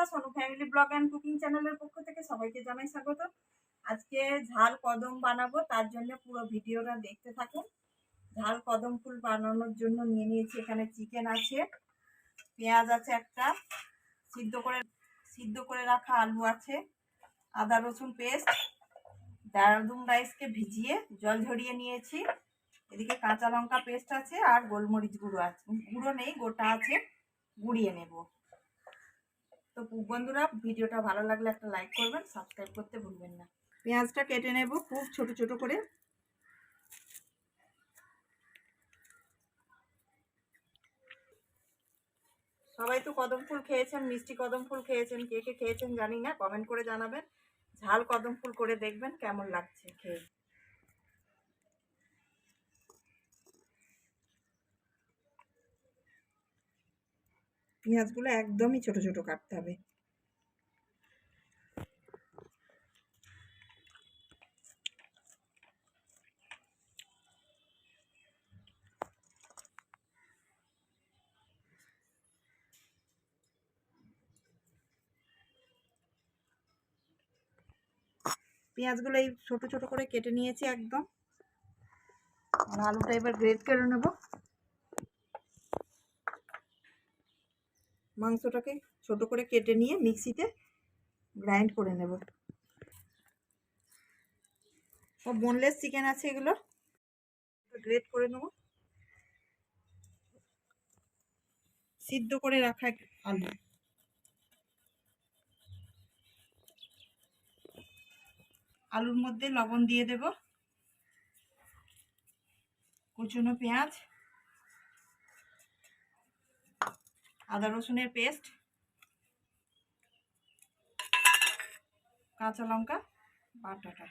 Sonu family blog and cooking চ্যানেলের পক্ষ থেকে সবাইকে জানাই স্বাগত। আজকে ঝাল কদম বানাবো, তার জন্য পুরো ভিডিওটা দেখতে থাকুন। ঝাল কদম ফুল বানানোর জন্য নিয়ে নিয়েছি এখানে চিকেন আছে, পেঁয়াজ আছে একটা, সিদ্ধ করে রাখা আলু আছে, আদা রসুন পেস্ট, দেরাদুন রাইসকে ভিজিয়ে জল ঝরিয়ে নিয়েছি, এদিকে কাঁচা লঙ্কা পেস্ট আছে আর গোলমরিচ গুঁড়ো আছে, গুঁড়ো নেই গোটা আছে, গুঁড়িয়ে নেব। তো বন্ধুরা, ভিডিওটা ভালো লাগলে একটা লাইক করবেন, সাবস্ক্রাইব করতে ভুলবেন না। পেঁয়াজটা কেটে নেব খুব ছোট ছোট করে। সবাই তো কদম ফুল খেয়েছেন, মিষ্টি কদম ফুল খেয়েছেন, কে কে খেয়েছেন জানি না, কমেন্ট করে জানাবেন। ঝাল কদম ফুল করে দেখবেন কেমন লাগছে খেয়ে। পেঁয়াজগুলো একদমই ছোট ছোট কাটতে হবে। পেঁয়াজগুলো এই ছোট ছোট করে কেটে নিয়েছি একদম। আর আলুটা এবার গ্রেট করে নেব। মাংসটাকে ছোট করে কেটে নিয়ে মিক্সিতে গ্রাইন্ড করে নেব। সব বোনলেস চিকেন আছে, এগুলো গ্রেট করে নেব। সিদ্ধ করে রাখা আলু, আলুর মধ্যে লবণ দিয়ে দেব, কুচনো পেঁয়াজ, আদা রসুনের পেস্ট, কাঁচা লঙ্কা বাটাটা,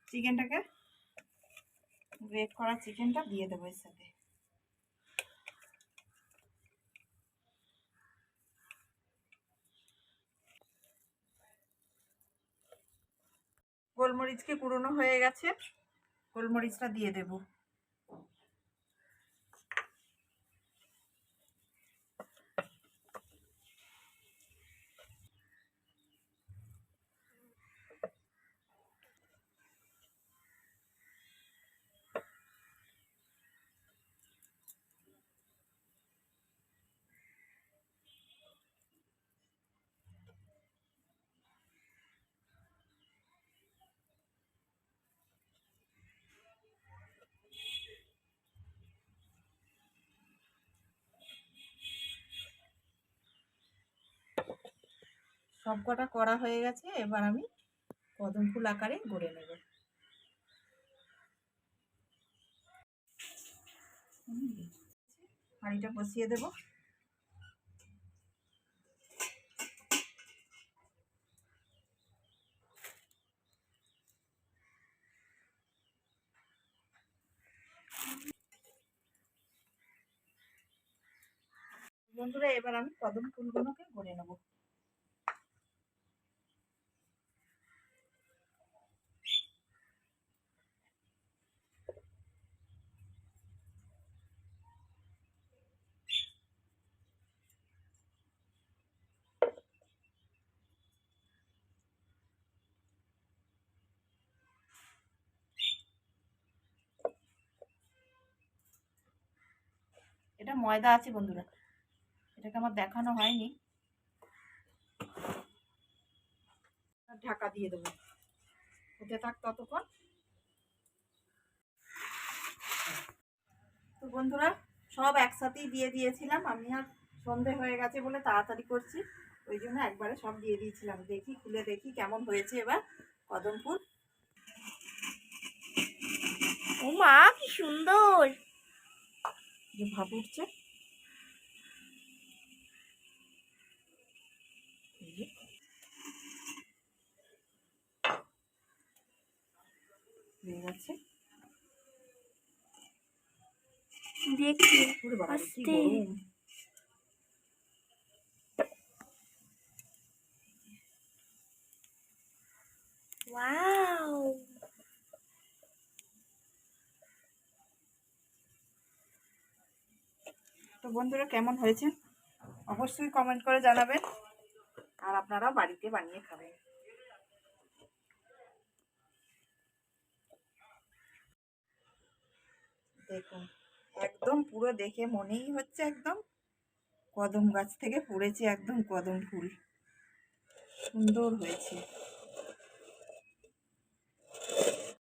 চিকেনটাকে গ্রেট করা চিকেনটা দিয়ে দেবো এর সাথে। গোলমরিচকে পুরনো হয়ে গেছে, গোলমরিচটা দিয়ে দেব। সব কটা করা হয়ে গেছে, এবার আমি কদম ফুল আকারে গড়ে নেব। হাঁড়িটা বসিয়ে দেব। বন্ধুরা, এবার আমি কদম ফুলগুলোকে গড়ে নেব। এটা ময়দা আছে বন্ধুরা, এটাকে আমার দেখানো হয়নি। ঢাকা দিয়ে দেবো, হতে থাক ততক্ষণ। তো বন্ধুরা, সব একসাথেই দিয়ে দিয়েছিলাম আমি, আর সন্ধে হয়ে গেছে বলে তাড়াতাড়ি করছি, ওই জন্য একবারে সব দিয়ে দিয়েছিলাম। দেখি, খুলে দেখি কেমন হয়েছে এবার কদম ফুল। ও মা, কি সুন্দর যে ভাব উঠছে, হয়ে গেছে। দেখি আস্তে ওয়াও, তো বন্ধুরা, কেমন হয়েছে অবশ্যই কমেন্ট করে জানাবেন, আর আপনারা বাড়িতে বানিয়ে খাবেন। দেখুন, একদম পুরো দেখে মনেই হচ্ছে একদম কদম গাছ থেকে পড়েছে একদম কদম ফুল, সুন্দর হয়েছে।